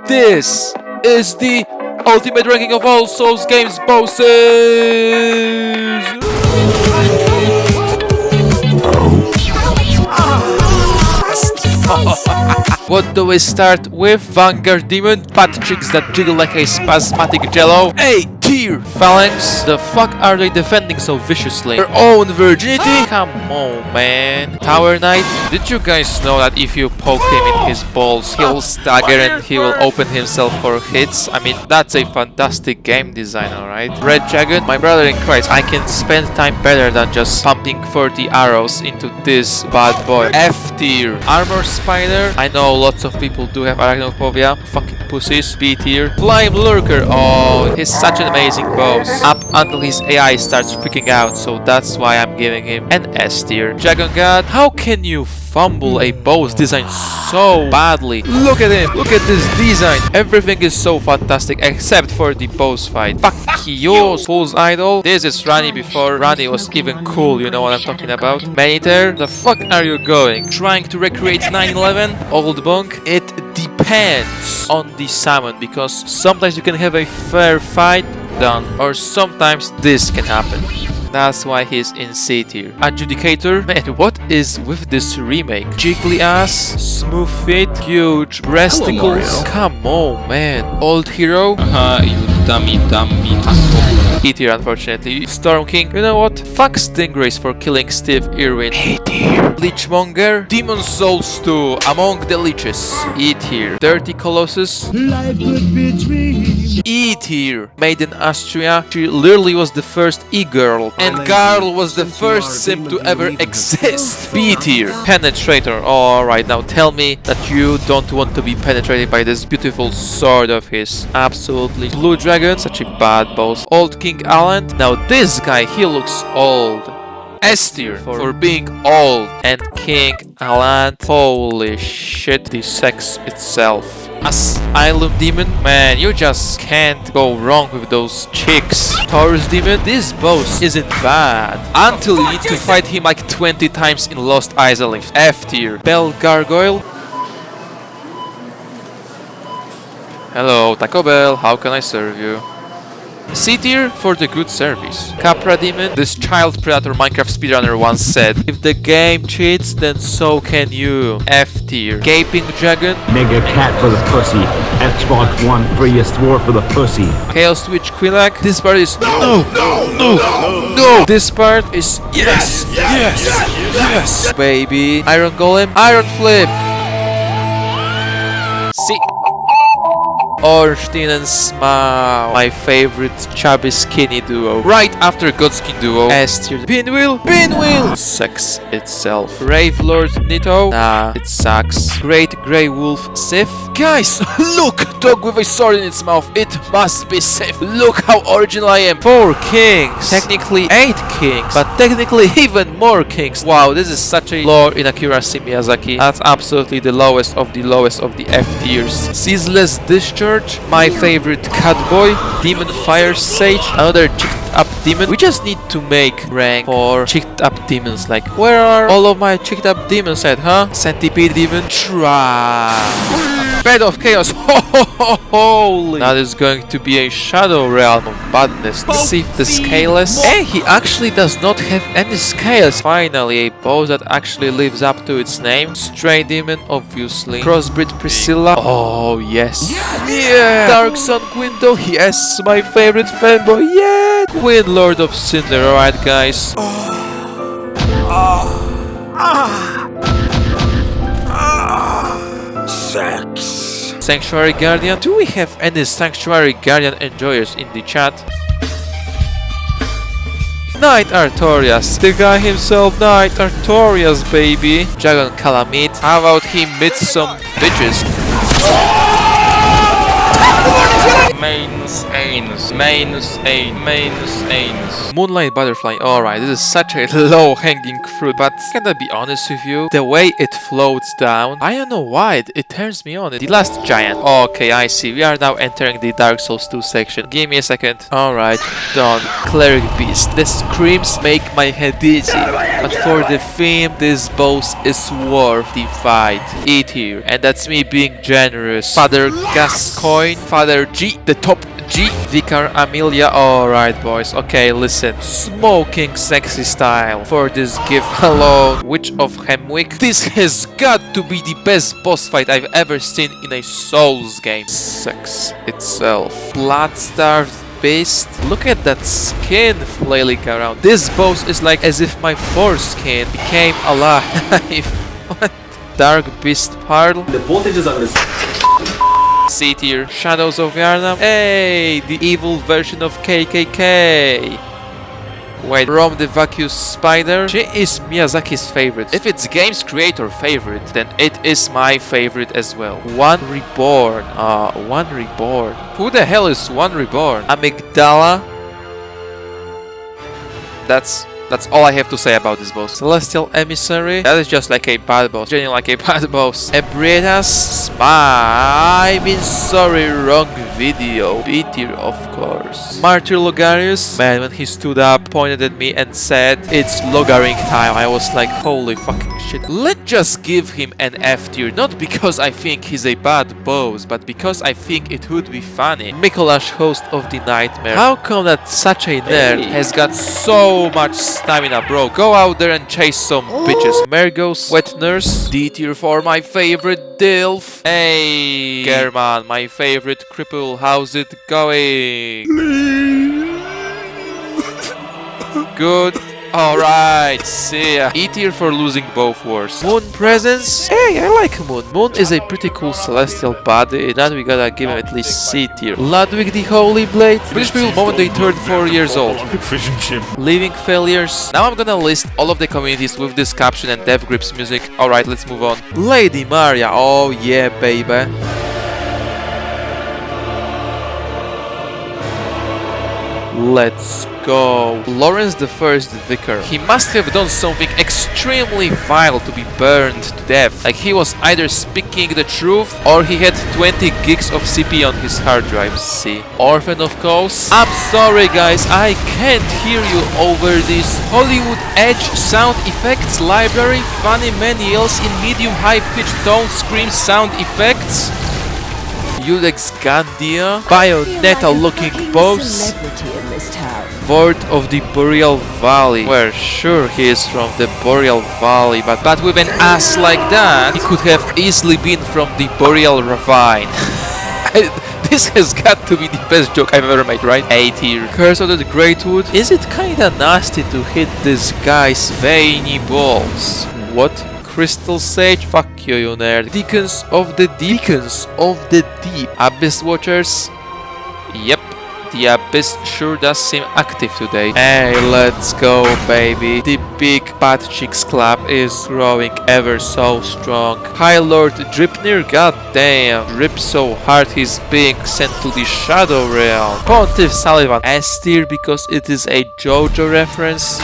This is the ultimate ranking of all Souls games bosses! What do we start with? Vanguard Demon, fat chicks that jiggle like a spasmatic jello. A tier phalanx. The fuck are they defending so viciously? Their own virginity? Come on, man. Tower Knight. Did you guys know that if you poke him in his balls, he'll stagger and he will open himself for hits? I mean, that's a fantastic game design, alright? Red Dragon. My brother in Christ, I can spend time better than just pumping 40 arrows into this bad boy. F tier. Armor Spider. I know lots of people do have arachnophobia. Fucking pussies. B tier. Flame Lurker. Oh, he's such an amazing boss. Up until his AI starts freaking out, so that's why I'm giving him an S tier. Dragon God. How can you fumble a boss designed so badly? Look at him. Look at this design. Everything is so fantastic except for the boss fight. Fuck you, Fool's Idol. This is Rani before Rani was even cool, you know what I'm talking about. Maniter, the fuck are you going? Trying to recreate 9/11? Old bunk? It depends on the summon, because sometimes you can have a fair fight done, or sometimes this can happen. That's why he's in C tier. Adjudicator. Man, what is with this remake? Jiggly ass, smooth feet, huge breasticles. Come on, man. Old hero. You dummy. E tier, unfortunately. Storm King. You know what? Fuck Stingrays for killing Steve Irwin. A tier. Leechmonger. Demon Souls 2. Among the Leeches. E tier. Dirty Colossus. E tier. Maiden Astria. She literally was the first E-girl. And Garl was the first simp to ever exist. B tier. Penetrator. Alright, now tell me that you don't want to be penetrated by this beautiful sword of his. Absolutely. Blue Dragon. Such a bad boss. Old King Alan. Now this guy, he looks old. S tier for being old. And King Alan. Holy shit, the sex itself. Asylum Demon, man, you just can't go wrong with those chicks. Taurus Demon, this boss isn't bad until you need to fight him like 20 times in Lost Isolift. F tier. Bell Gargoyle. Hello, Taco Bell, how can I serve you? C tier for the good service. Capra Demon. This child predator Minecraft speedrunner once said, if the game cheats, then so can you. F tier. Gaping Dragon. Nigga cat for the pussy. Xbox One freest war for the pussy. Chaos Witch Quillac. This part is no. This part is yes. Baby. Iron Golem. Iron Flip. See. Ornstein and Smile, my favorite chubby skinny duo. Right after Godskin duo. S tier. Pinwheel. Sex itself. Rave Lord Nito. Nah, it sucks. Great Grey Wolf Sif. Guys, look! Dog with a sword in its mouth. It must be Sif. Look how original I am. 4 kings. Technically 8 kings, but technically even more kings. Wow, this is such a lore inaccuracy, Miyazaki. That's absolutely the lowest of the F tiers. Ceaseless Discharge. My favorite Catboy. Demon Fire Sage. Another chicked up demon. We just need to make rank for chicked up demons. Like, where are all of my chicked up demons at, huh? Centipede Demon. Trash. Bed of Chaos. Holy. That is going to be a shadow realm of badness. Sif the Scaleless. And he actually does not have any scales. Finally, a boss that actually lives up to its name. Stray Demon, obviously. Crossbreed Priscilla. Oh, yes. Yeah. Dark Sun Quinto. Yes, my favorite fanboy. Yeah. Queen Lord of Cinder. Alright, guys. Sex. Sanctuary Guardian. Do we have any Sanctuary Guardian enjoyers in the chat? Knight Artorias. The guy himself, Knight Artorias, baby. Dragon Calamite. How about he meets some bitches? Moonlight Butterfly. Alright, this is such a low-hanging fruit, but can I be honest with you? The way it floats down, I don't know why, it turns me on. The last giant. Okay, I see. We are now entering the Dark Souls 2 section. Give me a second. Alright, done. Cleric Beast. The screams make my head dizzy, but for the theme, this boss is worth the fight. Eat here. And that's me being generous. Father Gascoigne, Father G, the top G, Vicar Amelia. Alright, boys. Okay, listen. Smoking sexy style for this gift. Hello, Witch of Hemwick. This has got to be the best boss fight I've ever seen in a Souls game. Sex itself. Blood-starved beast. Look at that skin flailing around. This boss is like as if my foreskin became alive. What? Dark Beast Pearl. The voltage is on this. C tier. Shadows of Yarnam. Hey, the evil version of KKK. Wait, Rome the Vacuous Spider. She is Miyazaki's favorite. If it's game's creator favorite, then it is my favorite as well. One Reborn. One Reborn. Who the hell is One Reborn? Amygdala. That's all I have to say about this boss. Celestial Emissary. That is just like a bad boss. Genuinely like a bad boss. Ebrietas. I mean, sorry, wrong video. B tier, of course. Martyr Logarius. Man, when he stood up, pointed at me and said, "It's Logaring time," I was like, holy fucking shit. Let's just give him an F tier. Not because I think he's a bad boss, but because I think it would be funny. Mikolash, Host of the Nightmare. How come that such a nerd has got so much stamina, bro? Go out there and chase some bitches. Mergos, Wet Nurse. D tier for my favorite Dilf. Hey, German, my favorite cripple. How's it going? Good. Alright, see ya. E tier for losing both wars. Moon Presence. Hey, I like Moon. Moon is a pretty cool celestial body. That we gotta give him at least C tier. Ludwig the Holy Blade. British people moment they turned 4 years old. Leaving Failures. Now I'm gonna list all of the communities with this caption and Dev Grips music. Alright, let's move on. Lady Maria. Oh yeah, baby. Let's go. Lawrence the First Vicar. He must have done something extremely vile to be burned to death. Like he was either speaking the truth or he had 20 gigs of CP on his hard drive. See. Orphan, of course. I'm sorry guys, I can't hear you over this. Hollywood Edge sound effects library. Funny man yells in medium high pitched tone scream sound effects. Ulex Gandia, Bayonetta looking boss, Ward of the Boreal Valley. Well, sure he is from the Boreal Valley, but with an ass like that, he could have easily been from the Boreal Ravine. This has got to be the best joke I've ever made, right? A tier. Curse of the Greatwood. Is it kinda nasty to hit this guy's veiny balls? What? Crystal Sage? Fuck you, you nerd. Deacons of the Deep. Abyss Watchers. Yep. The Abyss sure does seem active today. Hey, let's go, baby. The big Bad Chicks Club is growing ever so strong. High Lord Dripnir, goddamn. Drip so hard he's being sent to the Shadow Realm. Pontiff Sullivan, S tier because it is a JoJo reference.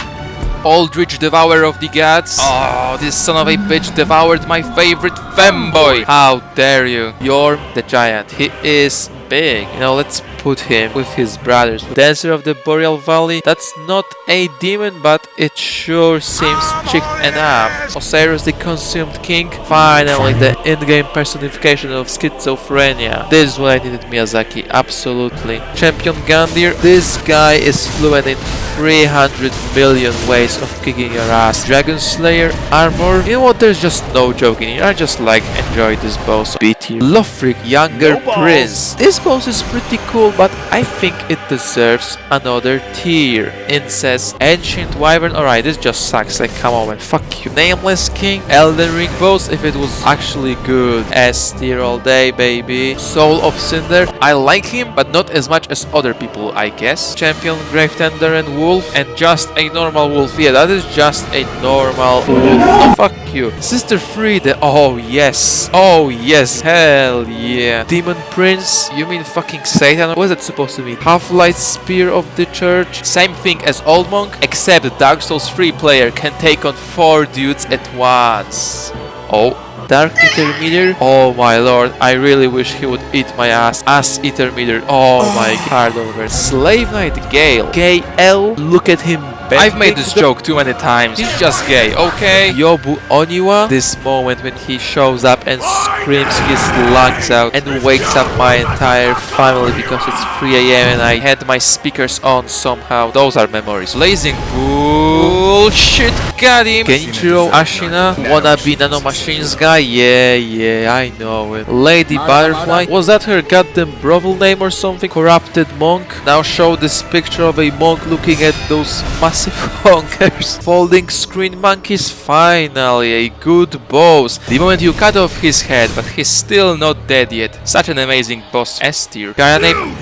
Aldrich, Devourer of the Gods. Oh, this son of a bitch devoured my favorite femboy. How dare you. You're the giant. He is big. You know, let's put him with his brothers. Dancer of the Boreal Valley. That's not a demon, but it sure seems chicked enough. Osiris, the Consumed King. Finally, the in-game personification of schizophrenia. This is what I needed, Miyazaki. Absolutely. Champion Gandir. This guy is fluent in 300 million ways of kicking your ass. Dragon Slayer, Armor. You know what? There's just no joke in here. I just like enjoy this boss. B tier. Lofric, Younger Prince. This boss is pretty cool, but I think it deserves another tier. Incest, Ancient Wyvern. Alright, this just sucks. Like, come on, man. Fuck you. Nameless King, Elden Ring boss. If it was actually good. S tier all day, baby. Soul of Cinder. I like him, but not as much as other people, I guess. Champion, Gravetender, and Wolf. And just a normal wolf. Yeah, that is just a normal wolf. No, fuck you. Sister Friede. Oh, yes. Oh, yes. Hell yeah. Demon Prince. You mean fucking Satan? What's that supposed to mean? Half-light spear of the church? Same thing as Old Monk, except the Dark Souls 3 player can take on 4 dudes at once. Oh. Dark Eater Meter? Oh my lord, I really wish he would eat my ass. Ass Eater Meter. Oh my god over. Slave Knight Gale. Gale, look at him. I've made this joke too many times. He's just gay, okay? Yobu Oniwa. This moment when he shows up and screams his lungs out and wakes up my entire family because it's 3 AM and I had my speakers on somehow. Those are memories. Blazing bullshit. Got him. Genichiro Ashina. Wannabe nanomachines guy. Yeah, I know it. Lady Butterfly. Was that her goddamn brothel name or something? Corrupted monk. Now show this picture of a monk looking at those massive honkers. Folding screen monkeys. Finally, a good boss. The moment you cut off his head, but he's still not dead yet. Such an amazing boss. S tier.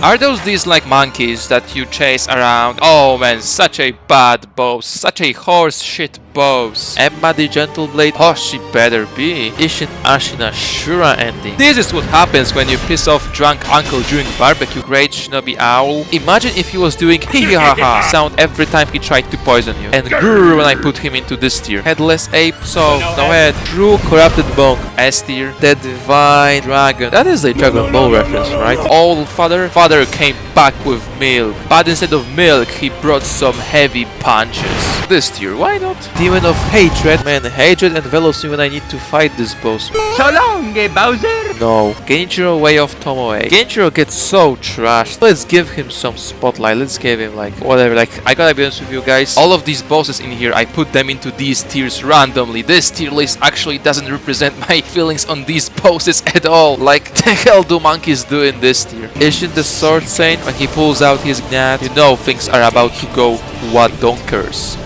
Are those these like monkeys that you chase around? Oh man, such a bad boss. Such a horse shit boss. Emma the Gentle Blade. Oh, she better be. Ishin Ashina Shura ending. This is what happens when you piss off drunk uncle during barbecue. Great Shinobi Owl. Imagine if he was doing hee ha ha sound every time he tried to poison you. And grrr when I put him into this tier. Headless Ape. So, no head. True Corrupted Monk. S tier. The Divine Dragon. That is a Dragon Ball reference, right? Old Father. Father came back with milk. But instead of milk, he brought some heavy punches. This tier, why not? Demon of Hatred. Man, hatred envelops me when I need to fight this boss. So long, Bowser! No. Genichiro Way of Tomoe. Genichiro gets so trashed. Let's give him some spotlight. Let's give him like whatever. Like, I gotta be honest with you guys. All of these bosses in here, I put them into these tiers randomly. This tier list actually doesn't represent my feelings on these bosses at all. Like, the hell do monkeys do in this tier? Isn't the Sword Saint, when he pulls out his gnat, you know things are about to go wadonkers.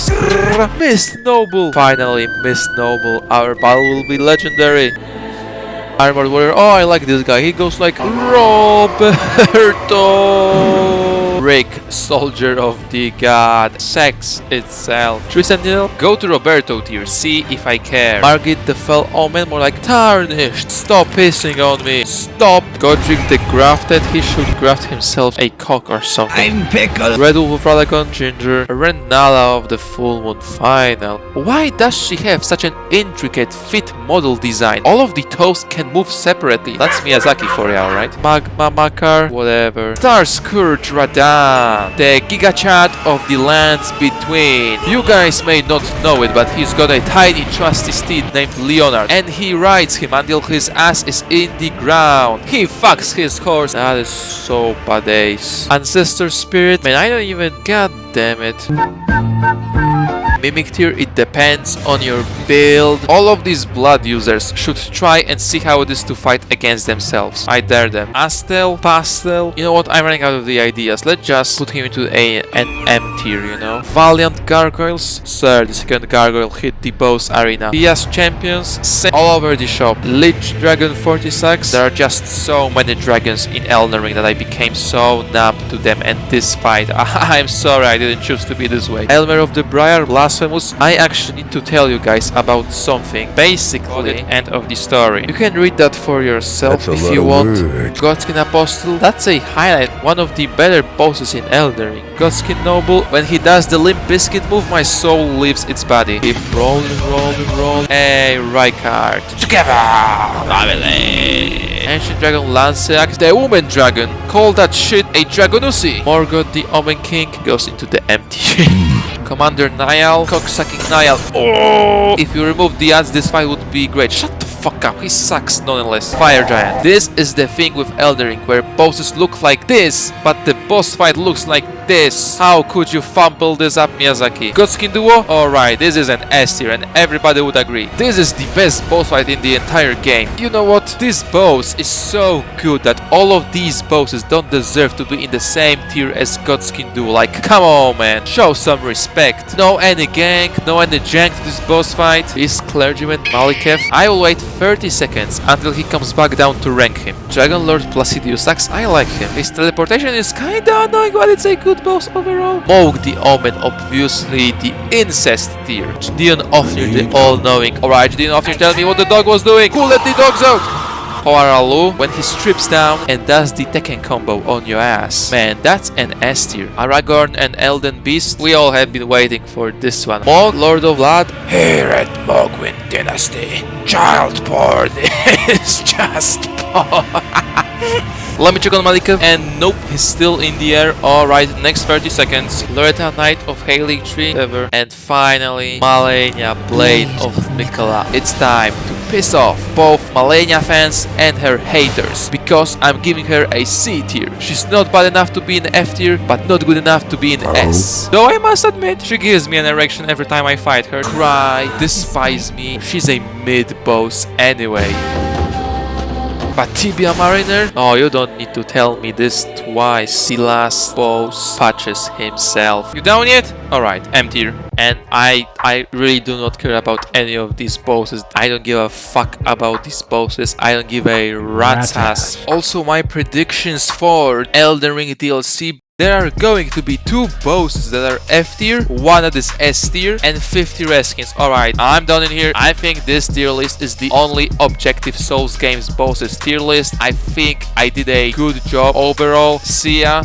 Mist Noble. Finally, Mist Noble. Our battle will be legendary. Armored Warrior. Oh, I like this guy. He goes like Roberto. Rick, Soldier of the God. Sex itself. Tricentil. Go to Roberto tier. See if I care. Margit the Fell Omen. More like Tarnished. Stop pissing on me. Stop. Godric the Grafted. He should graft himself a cock or something. I'm Pickle! Red Wolf of Radagon. Ginger. Renala of the Full Moon. Final. Why does she have such an intricate fit model design? All of the toes can move separately. That's Miyazaki for you, right? Magma Makar. Whatever. Star Scourge Radan. The Giga Chat of the lands between. You guys may not know it, but he's got a tiny trusty steed named Leonard, and he rides him until his ass is in the ground. He fucks his horse. That is so badass. Ancestor Spirit. Man, I don't even. God damn it. Mimic tier, it depends on your build. All of these blood users should try and see how it is to fight against themselves. I dare them. Astel, Pastel. You know what? I'm running out of the ideas. Let's just put him into an M tier, you know. Valiant Gargoyles. Sir, the second gargoyle hit the boss arena. Diaz Champions. All over the shop. Lich Dragon 46. There are just so many dragons in Elden Ring that I became so numb to them, and this fight. I'm sorry I didn't choose to be this way. Elmer of the Briar. Blasphemous. I actually need to tell you guys about something. Basically, end of the story. You can read that for yourself if you want. Godskin Apostle. That's a highlight. One of the better bosses in Elden Ring. Godskin Noble. When he does the Limp Bizkit move, my soul leaves its body. Keep rolling. Hey, Rykard. Together! Family! Ancient Dragon Lanceax. The Woman Dragon. Call that shit a Dragonusi. Morgoth the Omen King goes into the empty. Commander Niall, cocksucking Niall. Oh! If you remove the ads, this fight would be great. Shut the fuck up, he sucks nonetheless. Fire Giant. This is the thing with Elden Ring, where bosses look like this, but the boss fight looks like this. How could you fumble this up, Miyazaki? Godskin Duo? Alright, this is an S tier and everybody would agree. This is the best boss fight in the entire game. You know what? This boss is so good that all of these bosses don't deserve to be in the same tier as Godskin Duo. Like, come on man, show some respect. No any gank, no any jank to this boss fight. This clergyman Malikev. I will wait 30 seconds until he comes back down to rank him. Dragon Lord Placidius sucks. I like him. His teleportation is kinda annoying, but it's a good boss overall. Moog the Omen, obviously the incest tier. Gideon Ofnir the all-knowing. Alright, Gideon Ofnir, tell me what the dog was doing. Who let the dogs out? Koaralu when he strips down and does the Tekken combo on your ass. Man, that's an S tier. Aragorn and Elden Beast, we all have been waiting for this one. Mog, Lord of Blood. Here at Mogwin Dynasty, child porn is just porn. Let me check on Malika, and nope, he's still in the air. Alright, next 30 seconds. Loretta Knight of Haley Tree, ever. And finally, Malenia Blade of Mikola. It's time to piss off both Malenia fans and her haters, because I'm giving her a C tier. She's not bad enough to be in F tier, but not good enough to be in S. Though I must admit, she gives me an erection every time I fight her. Cry, despise me, she's a mid-boss anyway. But Tibia Mariner? Oh, you don't need to tell me this twice. The last boss patches himself. You down yet? Alright, M tier. And I really do not care about any of these bosses. I don't give a fuck about these bosses. I don't give a rat's ass. Also, my predictions for Elden Ring DLC. There are going to be 2 bosses that are F tier, one that is S tier, and 50 reskins. Alright, I'm done in here. I think this tier list is the only objective Souls games bosses tier list. I think I did a good job overall. See ya.